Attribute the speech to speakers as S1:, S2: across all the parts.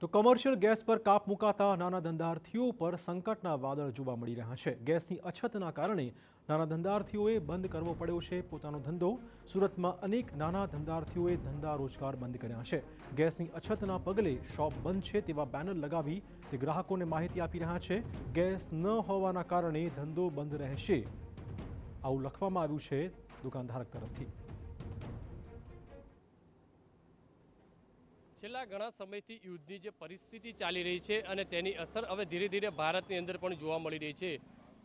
S1: તો commercial gas પર કાપ મુકાતા નાના ધંધાર્થીઓ પર સંકટના વાદળ જોવા મળી રહ્યા છે। ગેસની અછતના કારણે નાના ધંધાર્થીઓએ બંધ કરવો પડ્યો છે પોતાનો ધંધો। સુરતમાં અનેક નાના ધંધાર્થીઓએ ધંધા રોજગાર બંધ કર્યા છે। ગેસની અછતના પગલે શોપ બંધ છે તેવા બેનર લગાવી તે ગ્રાહકોને માહિતી આપી રહ્યા છે। ગેસ ન હોવાના કારણે ધંધો બંધ રહેશે આવું લખવામાં આવ્યું છે દુકાનધારક તરફથી।
S2: છેલ્લા ઘણા સમયથી યુદ્ધની જે પરિસ્થિતિ ચાલી રહી છે અને તેની અસર હવે ધીરે ધીરે ભારતની અંદર પણ જોવા મળી રહી છે।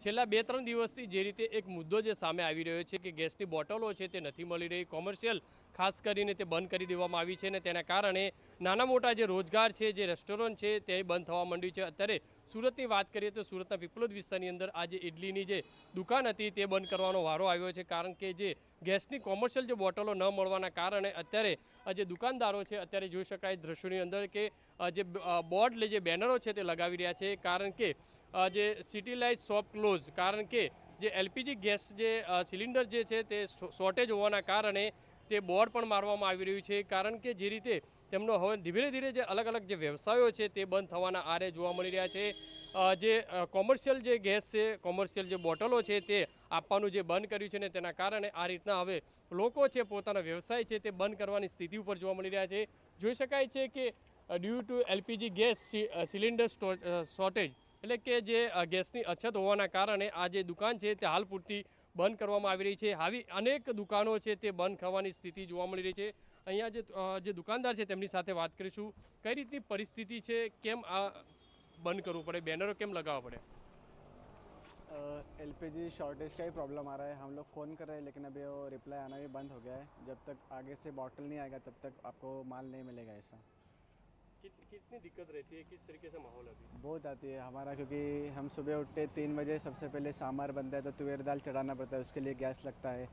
S2: છેલ્લા 2-3 દિવસથી જે રીતે એક મુદ્દો જે સામે આવી રહ્યો છે કે ગેસની બોટલો છે તે નથી મળી રહી, કોમર્શિયલ ખાસ કરીને તે બંધ કરી દેવામાં આવી છે અને તેના કારણે નાના મોટા જે રોજગાર છે, જે રેસ્ટોરન્ટ છે તે બંધ થવા માંડ્યું છે। અત્યારે સુરતની વાત કરીએ તો સુરતના પીપલોદ વિસ્તારની અંદર આજે ઇડલીની જે દુકાન હતી તે બંધ કરવાનો વારો આવ્યો છે, કારણ કે જે ગેસની કોમર્શિયલ જે બોટલો ન મળવાના કારણે અત્યારે જે દુકાનદારો છે અત્યારે જોઈ શકાય દ્રશ્યોની અંદર કે જે બોર્ડ જે બેનરો છે તે લગાવી રહ્યા છે, કારણ કે જે સિટી લાઇટ શોપ ક્લોઝ, કારણ કે જે એલપીજી ગેસ જે સિલિન્ડર જે છે તે શોર્ટેજ હોવાના કારણે તે બોર્ડ પણ મારવામાં આવી રહ્યું છે, કારણ કે જે રીતે તેમનો હવે ધીરે ધીરે જે અલગ અલગ જે વ્યવસાયો છે તે બંધ થવાના આરે જોવા મળી રહ્યા છે। જે કોમર્શિયલ જે ગેસ છે, કોમર્શિયલ જે બોટલો છે તે આપવાનું જે બંધ કર્યું છે ને તેના કારણે આ રીતના હવે લોકો છે પોતાના વ્યવસાય છે તે બંધ કરવાની સ્થિતિ ઉપર જોવા મળી રહ્યા છે। જોઈ શકાય છે કે due to LPG gas cylinder shortage, એટલે કે જે ગેસની અછત હોવાના કારણે આ જે દુકાન છે તે હાલ પૂરતી બંધ કરવામાં આવી રહી છે। આવી અનેક દુકાનો છે તે બંધ થવાની સ્થિતિ જોવા મળી રહી છે। અહીંયા જે દુકાનદાર છે તેમની સાથે વાત કરીશું, કઈ રીતની પરિસ્થિતિ છે, કેમ આ બંધ करना पड़े, बैनरों केम लगावा पड़े?
S3: एलपीजी शॉर्टेज का ही प्रॉब्लम आ रहा है। हम लोग फ़ोन कर रहे हैं लेकिन अभी वो रिप्लाई आना भी बंद हो गया है। जब तक आगे से बॉटल नहीं आएगा तब तक आपको माल नहीं मिलेगा। ऐसा
S2: कितनी दिक्कत रहती है, किस तरीके से माहौल अभी?
S3: बहुत आती है हमारा, क्योंकि हम सुबह उठते 3 बजे, सबसे पहले सांभर बनता है तो तुवेर दाल चढ़ाना पड़ता है, उसके लिए गैस लगता है,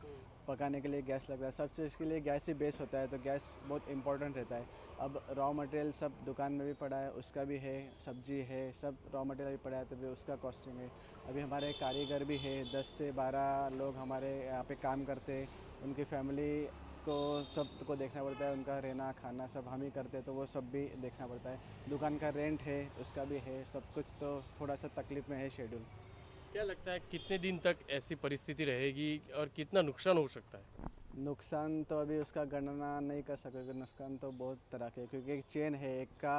S3: पकाने के लिए गैस लगता है, सब चीज़ के लिए गैस ही बेस होता है, तो गैस बहुत इंपॉर्टेंट रहता है। अब रॉ मटेरियल सब दुकान में भी पड़ा है, उसका भी है, सब्जी है, सब रॉ मटेरियल भी पड़ा है तो भी उसका कॉस्टिंग है। अभी हमारे कारीगर भी है, 10 से 12 लोग हमारे यहाँ पे काम करते हैं, उनकी फैमिली को सब को देखना पड़ता है, उनका रहना खाना सब हम ही करते हैं तो वो सब भी देखना पड़ता है। दुकान का रेंट है उसका भी है, सब कुछ, तो थोड़ा सा तकलीफ में है शेड्यूल।
S2: क्या लगता है कितने दिन तक ऐसी परिस्थिति रहेगी और कितना नुकसान हो सकता है?
S3: नुकसान तो अभी उसका गणना नहीं कर सकते, नुकसान तो बहुत तरह के, क्योंकि एक चेन है, एक का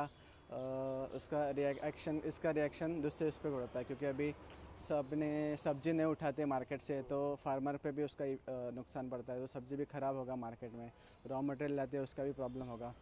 S3: उसका रिएक्शन, इसका रिएक्शन दूसरे उस पर पड़ता है, क्योंकि अभी सब ने सब्जी नहीं उठाते मार्केट से तो फार्मर पे भी उसका नुकसान पड़ता है, तो सब्जी भी ख़राब होगा मार्केट में, रॉ मटेरियल लाते हैं उसका भी प्रॉब्लम होगा।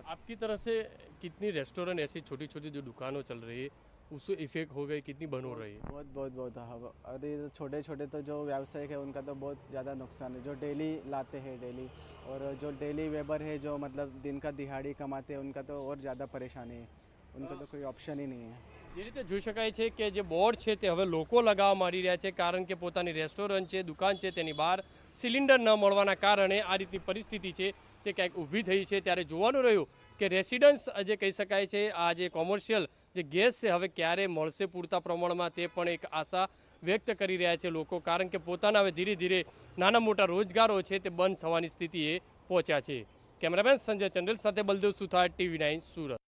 S2: आपकी तरह से कितनी रेस्टोरेंट ऐसी छोटी छोटी जो दुकानों चल रही है उससे इफेक्ट हो गई, कितनी बंद हो रही है?
S3: बहुत बहुत बहुत अरे छोटे छोटे तो जो व्यावसायिक है उनका तो बहुत ज़्यादा नुकसान है, जो डेली लाते हैं डेली, और जो डेली वेबर है जो मतलब दिन का दिहाड़ी कमाते हैं उनका तो और ज़्यादा परेशानी है, उनका तो कोई ऑप्शन ही नहीं है।
S2: જે રીતે જોઈ શકાય છે કે જે બોર્ડ છે તે હવે લોકો લગાવવા માંડી રહ્યા છે, કારણ કે પોતાની રેસ્ટોરન્ટ છે, દુકાન છે તેની બહાર સિલિન્ડર ન મળવાના કારણે આ રીતની પરિસ્થિતિ છે તે ક્યાંક ઊભી થઈ છે। ત્યારે જોવાનું રહ્યું કે રેસિડન્સ જે કહી શકાય છે આ જે કોમર્શિયલ જે ગેસ છે હવે ક્યારે મળશે પૂરતા પ્રમાણમાં, તે પણ એક આશા વ્યક્ત કરી રહ્યા છે લોકો, કારણ કે પોતાના હવે ધીરે ધીરે નાના મોટા રોજગારો છે તે બંધ થવાની સ્થિતિએ પહોંચ્યા છે। કેમેરામેન સંજય ચંડેલ સાથે બલદેવ સુથાર, TV9 સુરત।